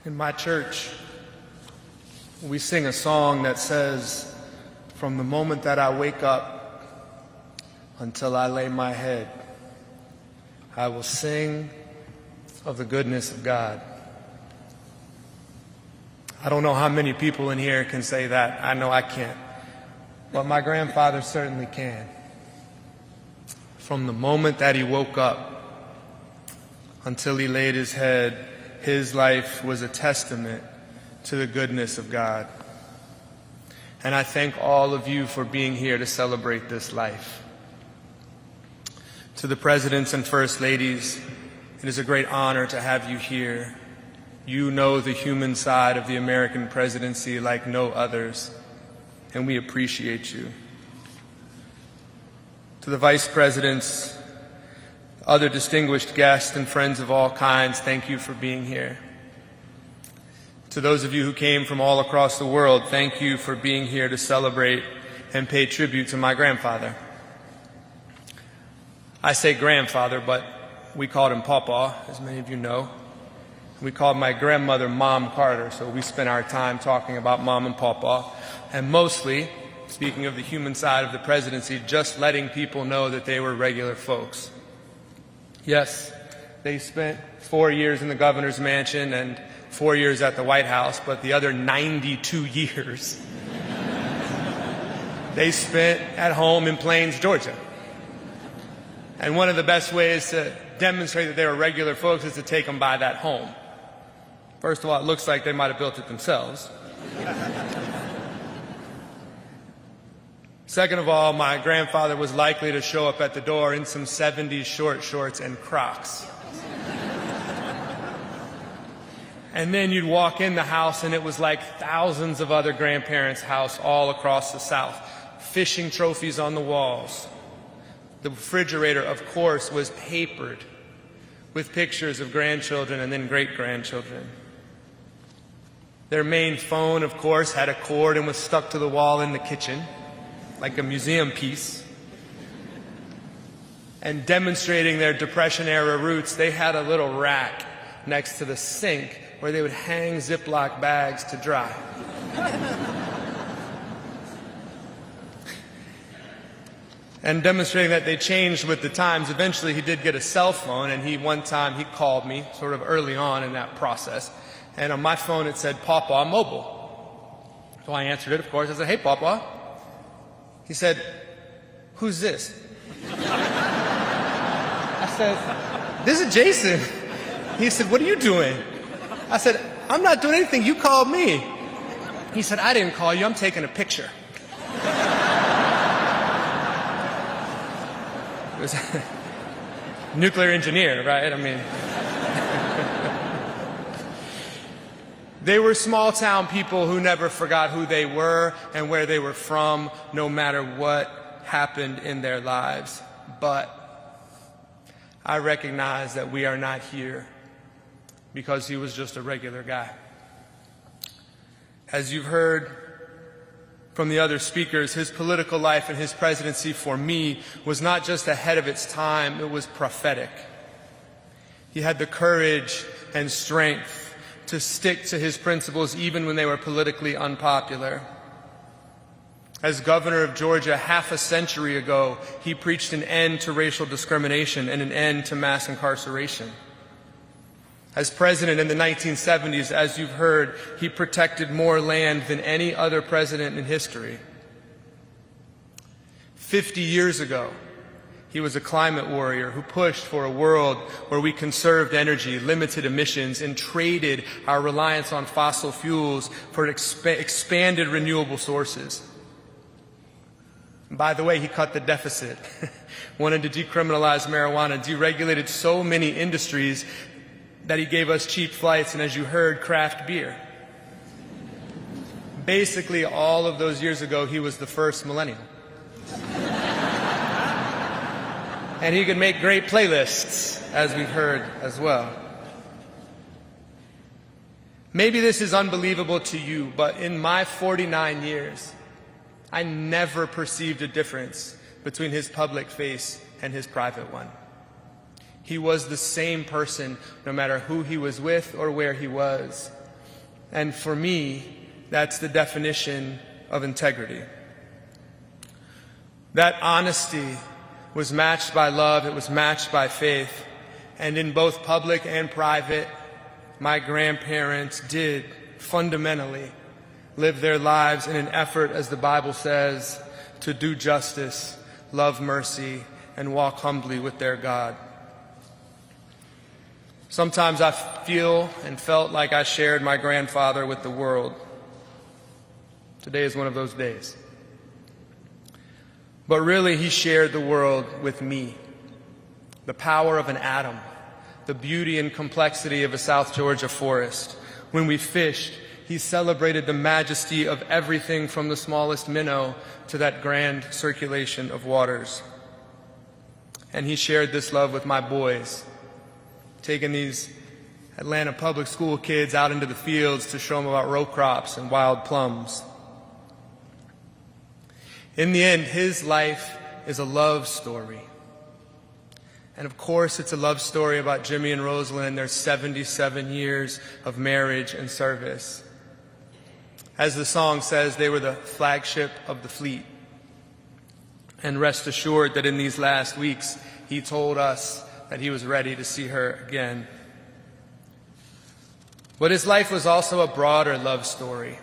In my church, we sing a song that says, "From the moment that I wake up until I lay my head, I will sing of the goodness of God." I don't know how many people in here can say that. I know I can't. But my grandfather certainly can. From the moment that he woke up until he laid his head, his life was a testament to the goodness of God. And I thank all of you for being here to celebrate this life. To the presidents and first ladies, it is a great honor to have you here. You know the human side of the American presidency like no others, and we appreciate you. To the vice presidents, other distinguished guests, and friends of all kinds, thank you for being here. To those of you who came from all across the world, thank you for being here to celebrate and pay tribute to my grandfather. I say grandfather, but we called him Pawpaw, as many of you know. We called my grandmother Mom Carter, so we spent our time talking about Mom and Pawpaw, and mostly, speaking of the human side of the presidency, just letting people know that they were regular folks. Yes, they spent 4 years in the governor's mansion and 4 years at the White House, but the other 92 years they spent at home in Plains, Georgia. And one of the best ways to demonstrate that they were regular folks is to take them by that home. First of all, it looks like they might have built it themselves. Second of all, my grandfather was likely to show up at the door in some 70s short shorts and Crocs. And then you'd walk in the house and it was like thousands of other grandparents' house all across the South. Fishing trophies on the walls. The refrigerator, of course, was papered with pictures of grandchildren and then great-grandchildren. Their main phone, of course, had a cord and was stuck to the wall in the kitchen, like a museum piece. And demonstrating their Depression-era roots, they had a little rack next to the sink where they would hang Ziploc bags to dry. And demonstrating that they changed with the times, eventually he did get a cell phone, and one time he called me sort of early on in that process. And on my phone it said, "Pawpaw Mobile." So I answered it, of course. I said, "Hey, Pawpaw." He said, "Who's this?" I said, "This is Jason." He said, "What are you doing?" I said, "I'm not doing anything. You called me." He said, "I didn't call you. I'm taking a picture." It was nuclear engineer, right? I mean, they were small-town people who never forgot who they were and where they were from, no matter what happened in their lives. But I recognize that we are not here because he was just a regular guy. As you've heard from the other speakers, his political life and his presidency for me was not just ahead of its time, it was prophetic. He had the courage and strength to stick to his principles even when they were politically unpopular. As governor of Georgia half a century ago, he preached an end to racial discrimination and an end to mass incarceration. As president in the 1970s, as you've heard, he protected more land than any other president in history. 50 years ago, he was a climate warrior who pushed for a world where we conserved energy, limited emissions, and traded our reliance on fossil fuels for expanded renewable sources. And by the way, he cut the deficit, wanted to decriminalize marijuana, deregulated so many industries that he gave us cheap flights and, as you heard, craft beer. Basically, all of those years ago, he was the first millennial. And he could make great playlists, as we've heard as well. Maybe this is unbelievable to you, but in my 49 years, I never perceived a difference between his public face and his private one. He was the same person no matter who he was with or where he was. And for me, that's the definition of integrity. That honesty was matched by love, it was matched by faith. And in both public and private, my grandparents did fundamentally live their lives in an effort, as the Bible says, to do justice, love mercy, and walk humbly with their God. Sometimes I feel and felt like I shared my grandfather with the world. Today is one of those days. But really, he shared the world with me. The power of an atom, the beauty and complexity of a South Georgia forest. When we fished, he celebrated the majesty of everything from the smallest minnow to that grand circulation of waters. And he shared this love with my boys, taking these Atlanta public school kids out into the fields to show them about row crops and wild plums. In the end, his life is a love story. And of course, it's a love story about Jimmy and Rosalind and their 77 years of marriage and service. As the song says, they were the flagship of the fleet. And rest assured that in these last weeks, he told us that he was ready to see her again. But his life was also a broader love story,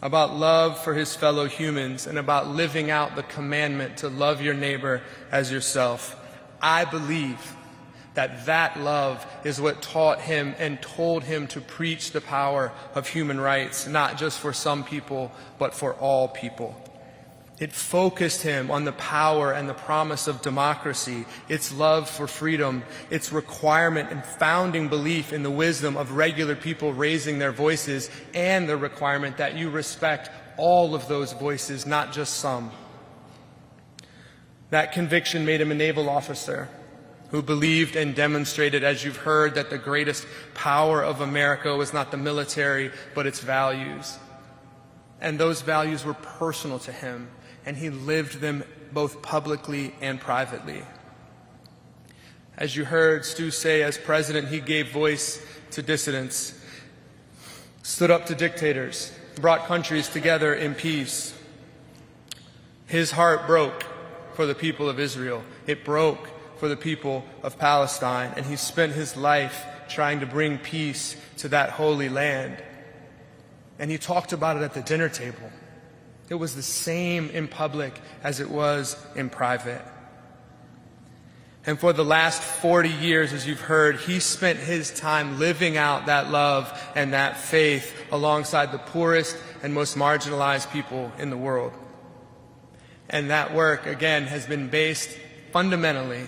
about love for his fellow humans and about living out the commandment to love your neighbor as yourself. I believe that that love is what taught him and told him to preach the power of human rights, not just for some people, but for all people. It focused him on the power and the promise of democracy, its love for freedom, its requirement and founding belief in the wisdom of regular people raising their voices, and the requirement that you respect all of those voices, not just some. That conviction made him a naval officer who believed and demonstrated, as you've heard, that the greatest power of America was not the military, but its values. And those values were personal to him, and he lived them both publicly and privately. As you heard Stu say, as president, he gave voice to dissidents, stood up to dictators, brought countries together in peace. His heart broke for the people of Israel. It broke for the people of Palestine, and he spent his life trying to bring peace to that holy land. And he talked about it at the dinner table. It was the same in public as it was in private. And for the last 40 years, as you've heard, he spent his time living out that love and that faith alongside the poorest and most marginalized people in the world. And that work, again, has been based fundamentally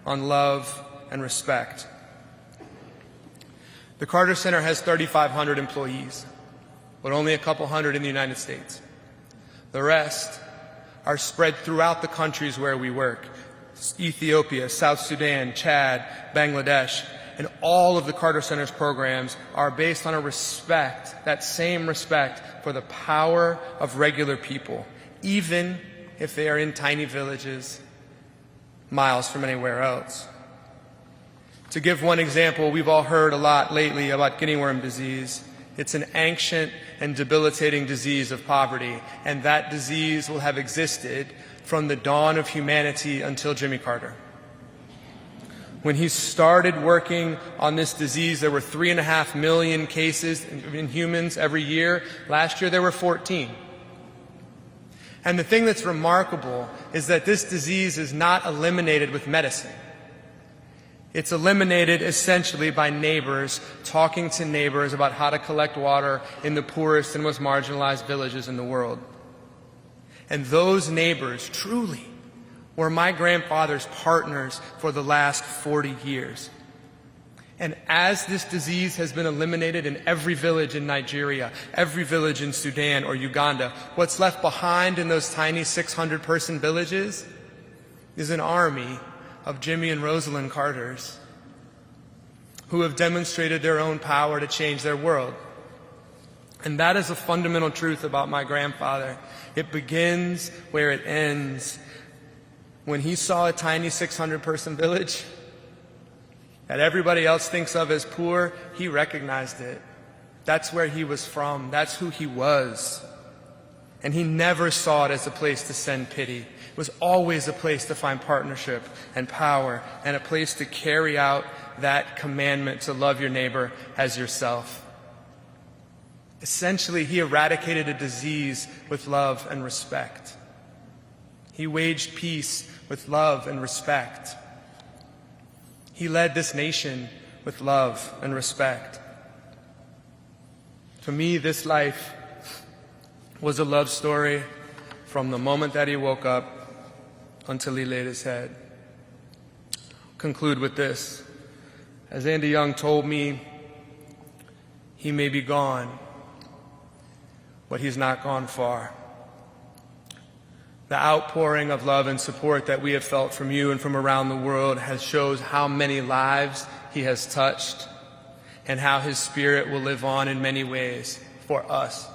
on love and respect. The Carter Center has 3,500 employees, but only a couple hundred in the United States. The rest are spread throughout the countries where we work: Ethiopia, South Sudan, Chad, Bangladesh. And all of the Carter Center's programs are based on a respect, that same respect for the power of regular people, even if they are in tiny villages miles from anywhere else. To give one example, we've all heard a lot lately about guinea worm disease. It's an ancient and debilitating disease of poverty, and that disease will have existed from the dawn of humanity until Jimmy Carter. When he started working on this disease, there were 3.5 million cases in humans every year. Last year, there were 14. And the thing that's remarkable is that this disease is not eliminated with medicine. It's eliminated essentially by neighbors talking to neighbors about how to collect water in the poorest and most marginalized villages in the world. And those neighbors truly were my grandfather's partners for the last 40 years. And as this disease has been eliminated in every village in Nigeria, every village in Sudan or Uganda, what's left behind in those tiny 600-person villages is an army of Jimmy and Rosalind Carters who have demonstrated their own power to change their world. And that is a fundamental truth about my grandfather. It begins where it ends. When he saw a tiny 600-person village that everybody else thinks of as poor, he recognized it. That's where he was from. That's who he was. And he never saw it as a place to send pity. It was always a place to find partnership and power, and a place to carry out that commandment to love your neighbor as yourself. Essentially, he eradicated a disease with love and respect. He waged peace with love and respect. He led this nation with love and respect. For me, this life was a love story from the moment that he woke up until he laid his head. Conclude with this. As Andy Young told me, he may be gone, but he's not gone far. The outpouring of love and support that we have felt from you and from around the world shows how many lives he has touched and how his spirit will live on in many ways for us.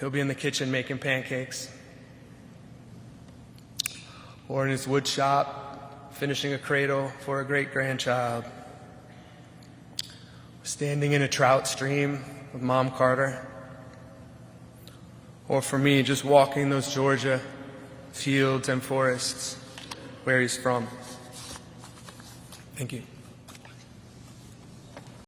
He'll be in the kitchen making pancakes, or in his wood shop finishing a cradle for a great-grandchild, standing in a trout stream with Mom Carter, or for me, just walking those Georgia fields and forests where he's from. Thank you.